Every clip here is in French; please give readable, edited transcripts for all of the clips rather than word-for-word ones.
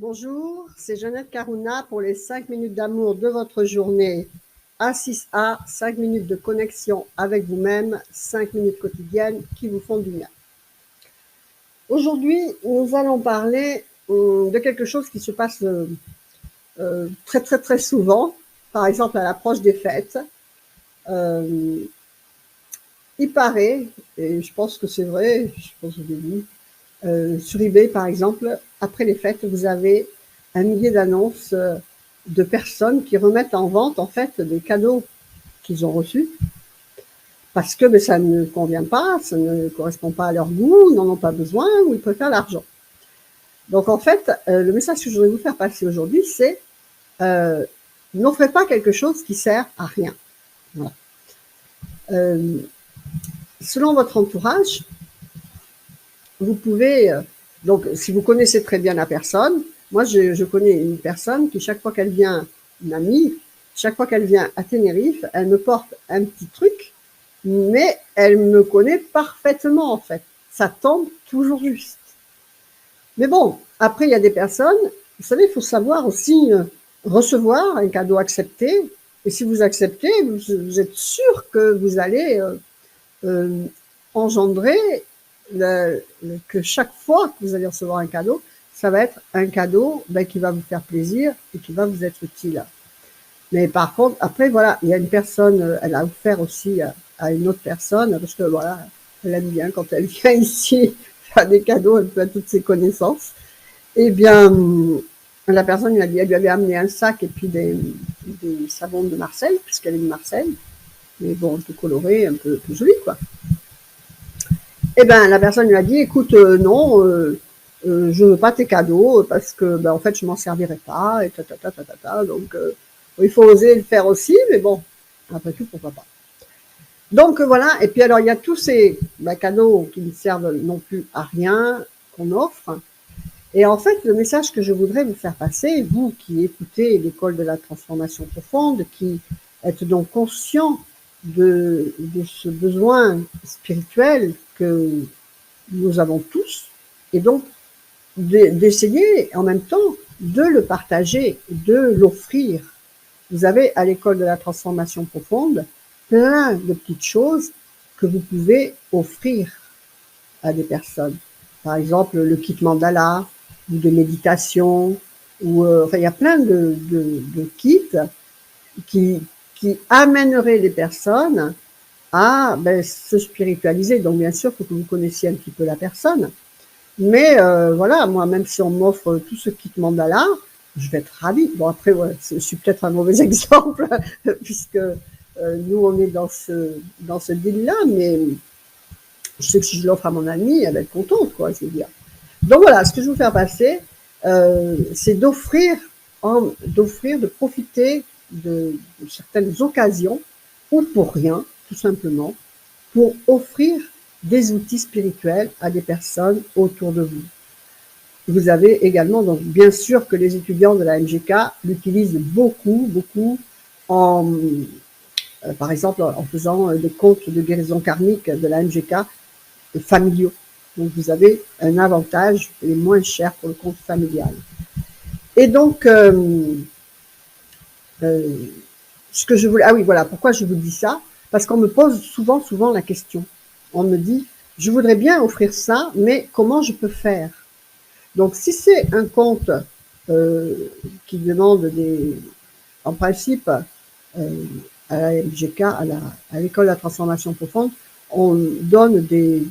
Bonjour, c'est Jeannette Carouna pour les 5 minutes d'amour de votre journée. A6A, 5 minutes de connexion avec vous-même, 5 minutes quotidiennes qui vous font du bien. Aujourd'hui, nous allons parler de quelque chose qui se passe très souvent, par exemple à l'approche des fêtes. Il paraît, et je pense que c'est vrai, je pense que je l'ai vu, sur eBay par exemple, après les fêtes, vous avez un millier d'annonces de personnes qui remettent en vente en fait des cadeaux qu'ils ont reçus parce que ça ne convient pas, ça ne correspond pas à leur goût, ils n'en ont pas besoin ou ils préfèrent l'argent. Donc en fait, le message que je voudrais vous faire passer aujourd'hui, c'est n'offrez pas quelque chose qui sert à rien. Voilà. Selon votre entourage, vous pouvez, donc si vous connaissez très bien la personne, moi je connais une personne qui chaque fois qu'elle vient, une amie, chaque fois qu'elle vient à Tenerife, elle me porte un petit truc, mais elle me connaît parfaitement en fait. Ça tombe toujours juste. Mais bon, après il y a des personnes, vous savez, il faut savoir aussi recevoir un cadeau accepté, et si vous acceptez, vous êtes sûr que vous allez engendrer que chaque fois que vous allez recevoir un cadeau, ça va être un cadeau qui va vous faire plaisir et qui va vous être utile. Mais par contre, après, voilà, il y a une personne, elle a offert aussi à une autre personne, parce que voilà, elle aime bien quand elle vient ici faire des cadeaux, elle peut à toutes ses connaissances. Eh bien, la personne, elle lui avait amené un sac et puis des savons de Marseille, puisqu'elle est de Marseille, mais bon, un peu coloré, un peu joli, quoi. Eh ben, la personne lui a dit, écoute, non, je veux pas tes cadeaux parce que, en fait, je m'en servirai pas, et donc, il faut oser le faire aussi, mais bon, après tout, pourquoi pas. Donc, voilà, et puis alors, il y a tous ces cadeaux qui ne servent non plus à rien, qu'on offre, et en fait, le message que je voudrais vous faire passer, vous qui écoutez l'école de la transformation profonde, qui êtes donc conscient de ce besoin spirituel que nous avons tous, et donc d'essayer en même temps de le partager, de l'offrir. Vous avez à l'école de la transformation profonde plein de petites choses que vous pouvez offrir à des personnes. Par exemple, le kit mandala, ou de méditation, ou enfin il y a plein de kits qui amèneraient les personnes à se spiritualiser. Donc bien sûr, il faut que vous connaissiez un petit peu la personne. Mais voilà, moi, même si on m'offre tout ce kit mandala, je vais être ravie. Bon, après, ouais, je suis peut-être un mauvais exemple, puisque nous, on est dans ce deal-là, mais je sais que si je l'offre à mon amie, elle va être contente, quoi, je veux dire. Donc voilà, ce que je veux faire passer, c'est d'offrir, de profiter de certaines occasions, ou pour rien, tout simplement, pour offrir des outils spirituels à des personnes autour de vous. Vous avez également, donc bien sûr que les étudiants de la MGK l'utilisent beaucoup en, par exemple, en faisant des comptes de guérison karmique de la MGK familiaux. Donc vous avez un avantage, il est moins cher pour le compte familial. Et donc, ce que je voulais, ah oui, voilà, pourquoi je vous dis ça? Parce qu'on me pose souvent la question. On me dit, je voudrais bien offrir ça, mais comment je peux faire? Donc, si c'est un compte qui demande en principe, à la MGK, à l'école de la transformation profonde, on donne des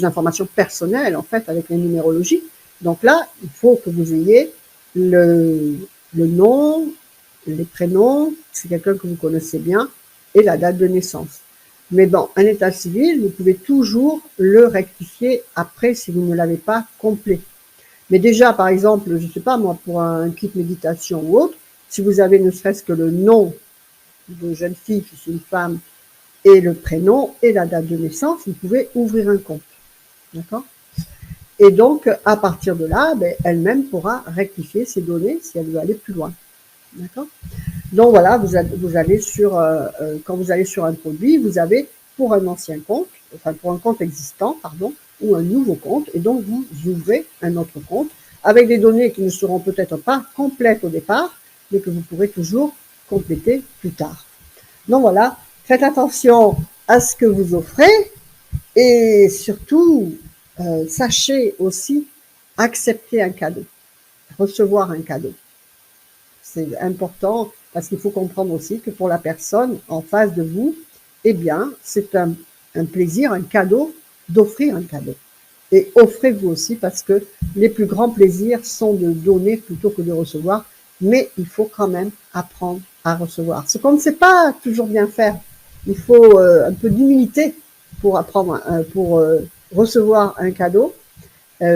informations personnelles, en fait, avec la numérologie. Donc là, il faut que vous ayez le nom, les prénoms, c'est quelqu'un que vous connaissez bien, et la date de naissance. Mais bon, un état civil, vous pouvez toujours le rectifier après si vous ne l'avez pas complet. Mais déjà, par exemple, je ne sais pas moi, pour un kit méditation ou autre, si vous avez ne serait-ce que le nom de jeune fille, qui est une femme, et le prénom et la date de naissance, vous pouvez ouvrir un compte. D'accord? Et donc, à partir de là, elle-même pourra rectifier ses données si elle veut aller plus loin. D'accord? Donc voilà, vous allez sur, quand vous allez sur un produit, vous avez pour un ancien compte, enfin pour un compte existant, pardon, ou un nouveau compte, et donc vous ouvrez un autre compte avec des données qui ne seront peut-être pas complètes au départ, mais que vous pourrez toujours compléter plus tard. Donc voilà, faites attention à ce que vous offrez et surtout, sachez aussi accepter un cadeau, recevoir un cadeau. C'est important parce qu'il faut comprendre aussi que pour la personne en face de vous, eh bien, c'est un plaisir, un cadeau d'offrir un cadeau. Et offrez-vous aussi parce que les plus grands plaisirs sont de donner plutôt que de recevoir, mais il faut quand même apprendre à recevoir. Ce qu'on ne sait pas toujours bien faire, il faut un peu d'humilité pour apprendre, pour recevoir un cadeau,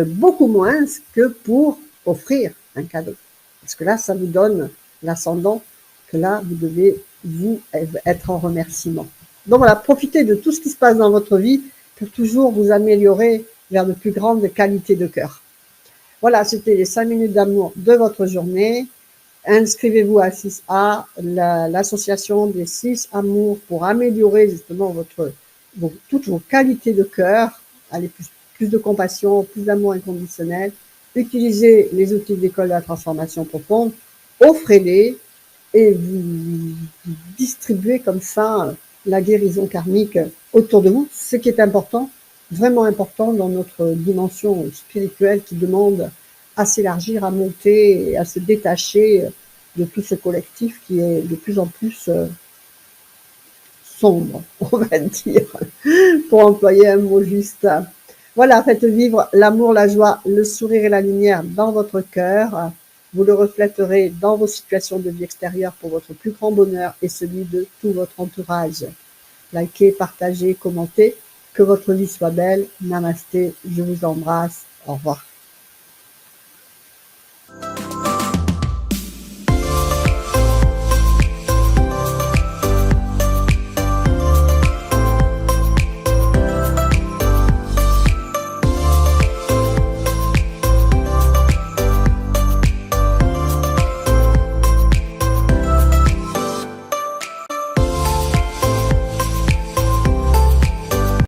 beaucoup moins que pour offrir un cadeau. Parce que là, ça vous donne l'ascendant que là, vous devez vous être en remerciement. Donc voilà, profitez de tout ce qui se passe dans votre vie pour toujours vous améliorer vers de plus grandes qualités de cœur. Voilà, c'était les 5 minutes d'amour de votre journée. Inscrivez-vous à 6A, l'association des 6 amours pour améliorer justement toutes vos qualités de cœur, aller plus de compassion, plus d'amour inconditionnel. Utilisez les outils de l'école de la transformation profonde, offrez-les et vous distribuez comme ça la guérison karmique autour de vous, ce qui est important, vraiment important dans notre dimension spirituelle qui demande à s'élargir, à monter et à se détacher de tout ce collectif qui est de plus en plus sombre, on va dire, pour employer un mot juste. Voilà, faites vivre l'amour, la joie, le sourire et la lumière dans votre cœur. Vous le reflèterez dans vos situations de vie extérieure pour votre plus grand bonheur et celui de tout votre entourage. Likez, partagez, commentez. Que votre vie soit belle. Namasté, je vous embrasse. Au revoir.